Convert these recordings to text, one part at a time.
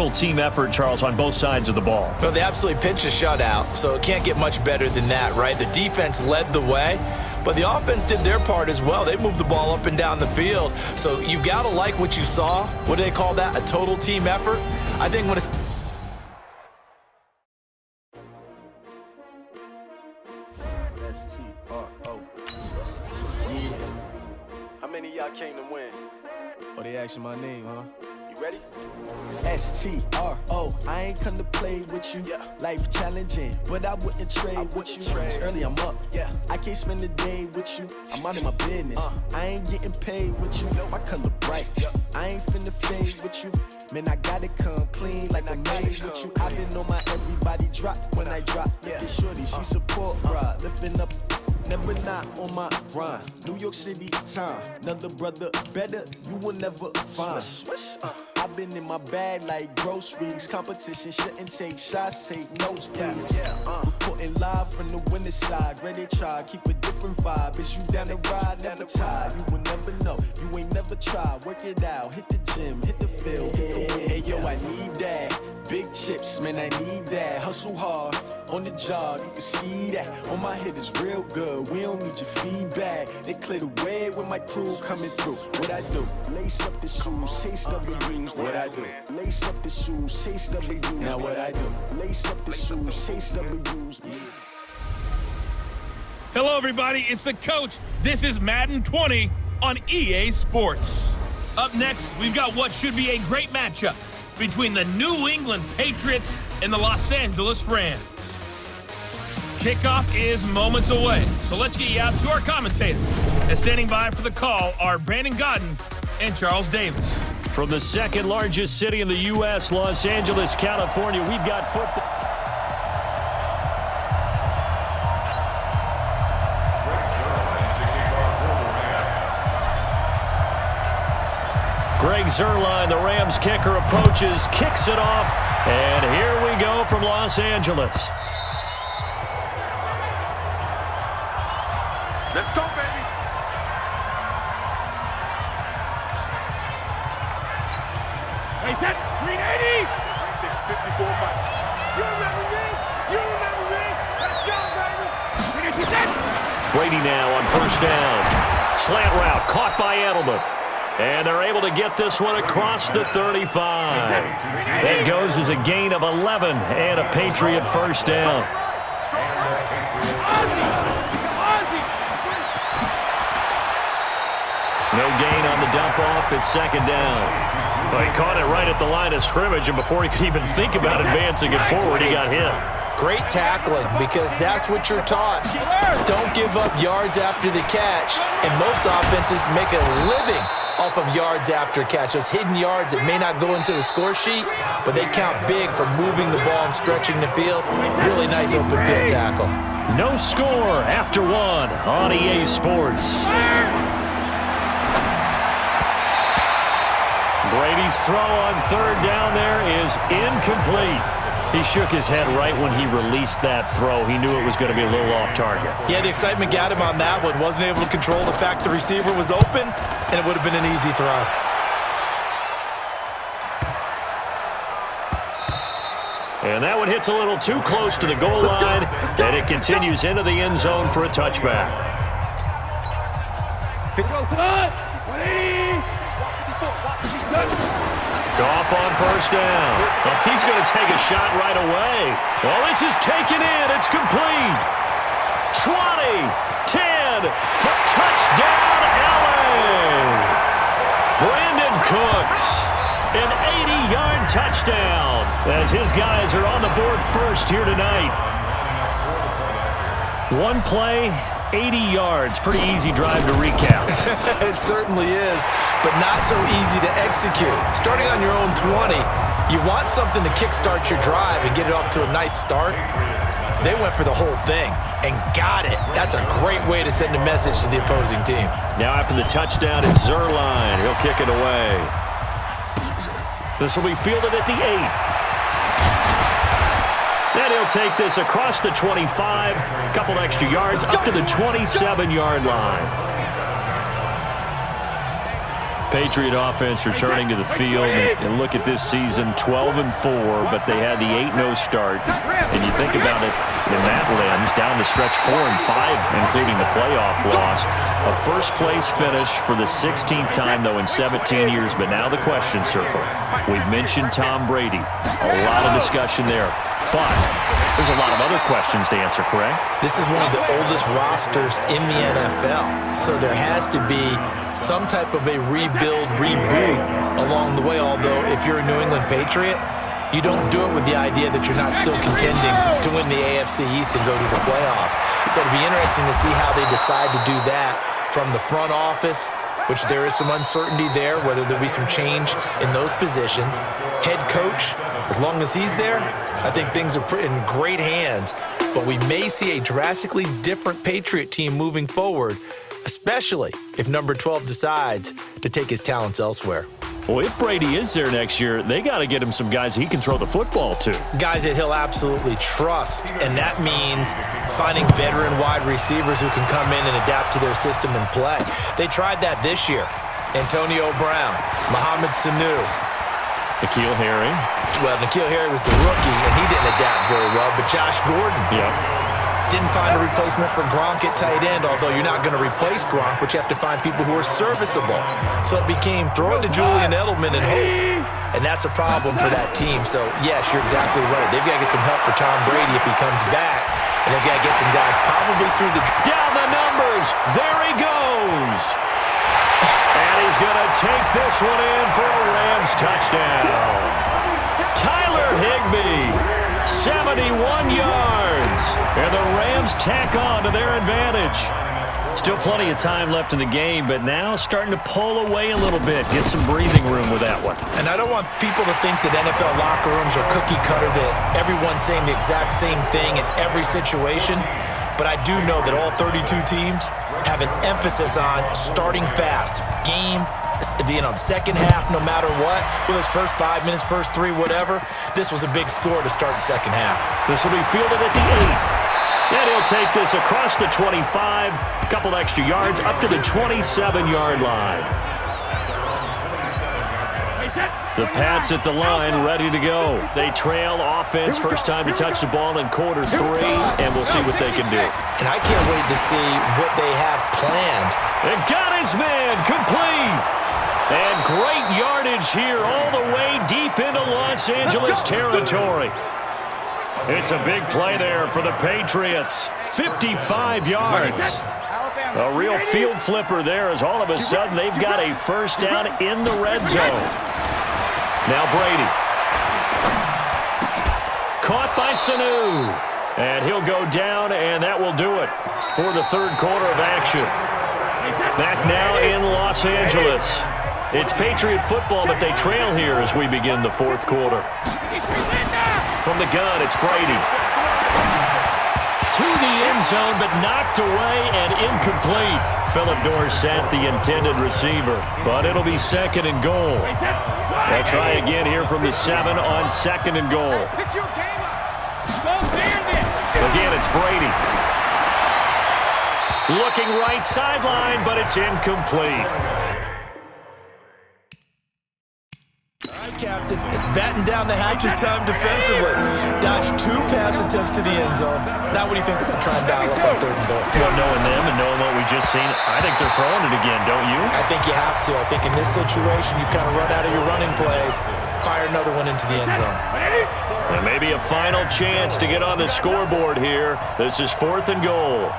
total team effort, Charles, on both sides of the ball. Well, they absolutely pitched a shutout, so it can't get much better than that, right? The defense led the way, but the offense did their part as well. They moved the ball up and down the field. So you've got to like what you saw. What do they call that? A total team effort? I think when it's... S-T-R-O. Yeah. How many of y'all came to win? Oh, they asking my name, huh? You ready? S-T-R-O. I ain't come to play with you. Yeah. Life challenging, but I wouldn't trade with you. It's early, I'm up. Yeah. I can't spend the day with you. I'm out of my business. I ain't getting paid with you. My color bright. I ain't finna fade with you. Man, I gotta come clean like I made with you. I been on my everybody drop when I drop. Look at shorty, she support ride. Lifting up, never not on my grind. New York City time. Another brother better, you will never find. I've been in my bag like groceries. Competition shouldn't take shots, take notes, please. Reporting live from the winning side. Ready to try, keep a different vibe. Is you down the ride, never tired. You will never know, you ain't never tried. Work it out, hit the gym, hit the field, hit the win. Hey yo, I need that. Big chips, man, I need that. Hustle hard, on the job, you can see that. On my head is real good, we don't need your feedback. They clear the way with my crew coming through. What I do? Lace up the shoes, chase W's. What I do? Lace up the shoes, chase W's. Now what I do? Lace up the shoes, chase W's. Hello, everybody. It's the coach. This is Madden 20 on EA Sports. Up next, we've got what should be a great matchup between the New England Patriots and the Los Angeles Rams. Kickoff is moments away, so let's get you out to our commentators. And standing by for the call are Brandon Godden and Charles Davis. From the second largest city in the U.S., Los Angeles, California, we've got football. Greg Zuerlein, the Rams kicker, approaches, kicks it off, and here we go from Los Angeles. Let's go, baby. Hey, that's 380! 54 fight. You remember me? You remember me? Let's go, baby. Brady now on first down. Slant route, caught by Edelman. And they're able to get this one across the 35. That goes as a gain of 11 and a Patriot first down. No gain on the dump off. It's second down. Well, he caught it right at the line of scrimmage, and before he could even think about advancing it forward, he got hit. Great tackling, because that's what you're taught. Don't give up yards after the catch, and most offenses make a living off of yards after catch. Those hidden yards that may not go into the score sheet, but they count big for moving the ball and stretching the field. Really nice open field tackle. No score after one on EA Sports. Brady's throw on third down there is incomplete. He shook his head right when he released that throw. He knew it was going to be a little off target. Yeah, the excitement got him on that one. Wasn't able to control the fact the receiver was open, and it would have been an easy throw. And that one hits a little too close to the goal line, and it continues into the end zone for a touchback. Goff on first down. Well, he's going to take a shot right away. Well, this is taken in. It's complete. 20, 10, for touchdown, LA. Brandon Cooks, an 80-yard touchdown, as his guys are on the board first here tonight. One play, 80 yards. Pretty easy drive to recap. It certainly is, but not so easy to execute. Starting on your own 20, you want something to kickstart your drive and get it off to a nice start. They went for the whole thing and got it. That's a great way to send a message to the opposing team. Now after the touchdown, it's Zuerlein. He'll kick it away. This will be fielded at the 8. And he'll take this across the 25, a couple extra yards, up to the 27-yard line. Patriot offense returning to the field, and look at this season, 12-4, but they had the 8-0 start. And you think about it in that lens, down the stretch 4-5, including the playoff loss. A first-place finish for the 16th time, though, in 17 years. But now the question circle. We've mentioned Tom Brady. A lot of discussion there. But there's a lot of other questions to answer, correct? This is one of the oldest rosters in the NFL, so there has to be some type of a rebuild, reboot along the way, although if you're a New England Patriot, you don't do it with the idea that you're not still contending to win the AFC East and go to the playoffs. So it'll be interesting to see how they decide to do that from the front office, which there is some uncertainty there, whether there'll be some change in those positions. Head coach, as long as he's there, I think things are in great hands. But we may see a drastically different Patriot team moving forward, especially if number 12 decides to take his talents elsewhere. Well, if Brady is there next year, they got to get him some guys he can throw the football to. Guys that he'll absolutely trust, and that means finding veteran wide receivers who can come in and adapt to their system and play. They tried that this year. Antonio Brown, Mohamed Sanu. N'Keal Harry. Well, N'Keal Harry was the rookie, and he didn't adapt very well, but Josh Gordon. Didn't find a replacement for Gronk at tight end, although you're not going to replace Gronk, but you have to find people who are serviceable. So it became throw it to Julian Edelman and hope, and that's a problem for that team. So, yes, you're exactly right. They've got to get some help for Tom Brady if he comes back, and they've got to get some guys probably through the... Down the numbers. There he goes. And he's going to take this one in for a Rams touchdown. Tyler Higbee, 71 yards. And the Rams tack on to their advantage. Still plenty of time left in the game, but now starting to pull away a little bit. Get some breathing room with that one. And I don't want people to think that NFL locker rooms are cookie cutter, that everyone's saying the exact same thing in every situation. But I do know that all 32 teams have an emphasis on starting fast. Game, second half, no matter what. Whether it's first 5 minutes, first 3, whatever. This was a big score to start the second half. This will be fielded at the 8. And he'll take this across the 25. A couple extra yards up to the 27-yard line. The Pats at the line, ready to go. They trail offense, first time to touch the ball in quarter 3, and we'll see what they can do. And I can't wait to see what they have planned. And got his man complete. And great yardage here all the way deep into Los Angeles territory. It's a big play there for the Patriots. 55 yards. A real field flipper there as all of a sudden they've got a first down in the red zone. Now Brady. Caught by Sanu. And he'll go down, and that will do it for the third quarter of action. Back now in Los Angeles. It's Patriot football, but they trail here as we begin the fourth quarter. From the gun, it's Brady. To the end zone, but knocked away and incomplete. Phillip Dorsett, the intended receiver. But it'll be second and goal. They'll try again here from the 7 on second and goal. Again, it's Brady. Looking right sideline, but it's incomplete. Captain, it's batten down the hatches time defensively. Dodged 2 pass attempts to the end zone. Now what do you think they're going to try and dial up on third and goal? Well, knowing them and knowing what we just seen, I think they're throwing it again, don't you? I think you have to. I think in this situation, you've kind of run out of your running plays. Fire another one into the end zone. And maybe a final chance to get on the scoreboard here. This is fourth and goal.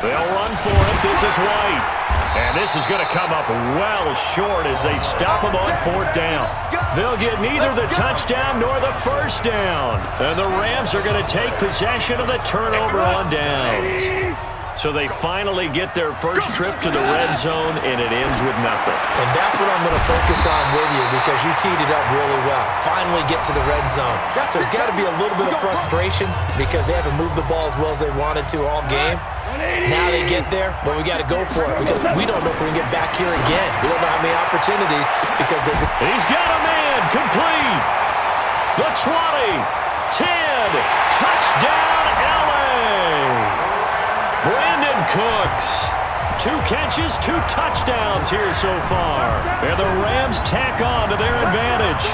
They'll run for it. This is White. And this is going to come up well short as they stop him on fourth down. They'll get neither the touchdown nor the first down. And the Rams are going to take possession of the turnover on downs. So they finally get their first trip to the red zone, and it ends with nothing. And that's what I'm going to focus on with you because you teed it up really well. Finally get to the red zone. So there's got to be a little bit of frustration because they haven't moved the ball as well as they wanted to all game. Now they get there, but we got to go for it because we don't know if we can get back here again. We don't know how many opportunities because they've been... He's got a man complete. The 20, 10, touchdown LA. Brandon Cooks 2 catches, 2 touchdowns here so far. And the Rams tack on to their advantage.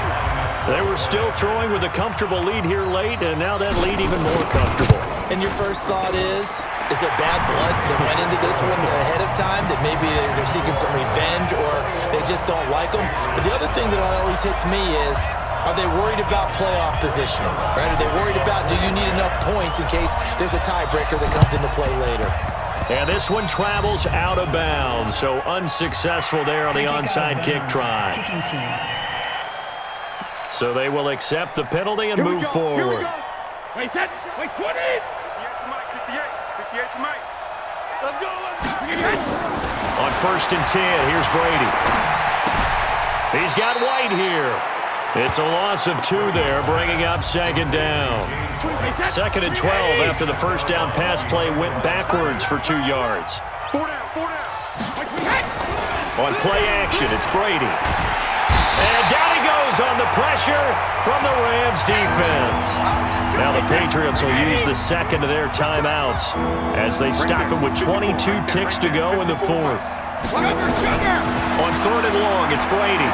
They were still throwing with a comfortable lead here late, and now that lead even more comfortable. And your first thought is there bad blood that went into this one ahead of time, that maybe they're seeking some revenge or they just don't like them? But the other thing that always hits me is, are they worried about playoff positioning? Right? Are they worried about, do you need enough points in case there's a tiebreaker that comes into play later? And this one travels out of bounds, so unsuccessful there on the onside kick try. So they will accept the penalty and move forward. Wait, 20! 58 for Mike. Let's go, On 1st and 10, here's Brady. He's got White here. It's a loss of 2 there, bringing up 2nd down. 2nd and 12 after the first down pass play went backwards for 2 yards. 4 down. On play action, it's Brady. And down he goes on the pressure from the Rams defense. Now the Patriots will use the second of their timeouts as they stop it with 22 ticks to go in the 4th. On 3rd and long, it's Brady.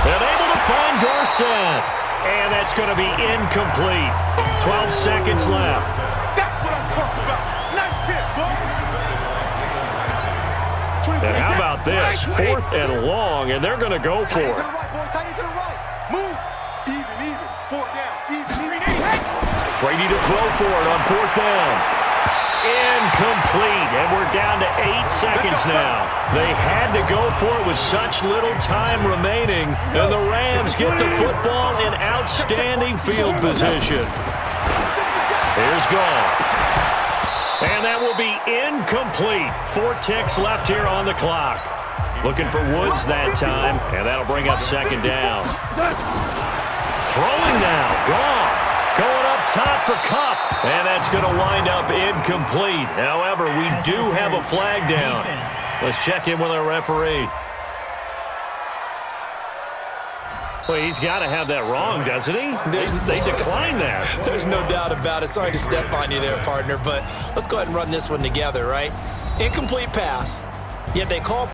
And able to find Dorsett. And that's going to be incomplete. 12 seconds left. That's what I'm talking about. Nice hit, boy. And how about this? 4th and long, and they're going to go for it. Move. Even. 4 down. Even. Brady to throw for it on 4th down. Incomplete, and we're down to 8 seconds now. They had to go for it with such little time remaining, and the Rams get the football in outstanding field position. Here's Goff. And that will be incomplete. 4 ticks left here on the clock. Looking for Woods that time, and that'll bring up 2nd down. Throwing now, Goff. Going up top for Kupp, and that's going to wind up incomplete. However, we do have a flag down. Let's check in with our referee. Well, he's got to have that wrong, doesn't he? They declined that. There's no doubt about it. Sorry to step on you there, partner, but let's go ahead and run this one together, right? Incomplete pass, yet they call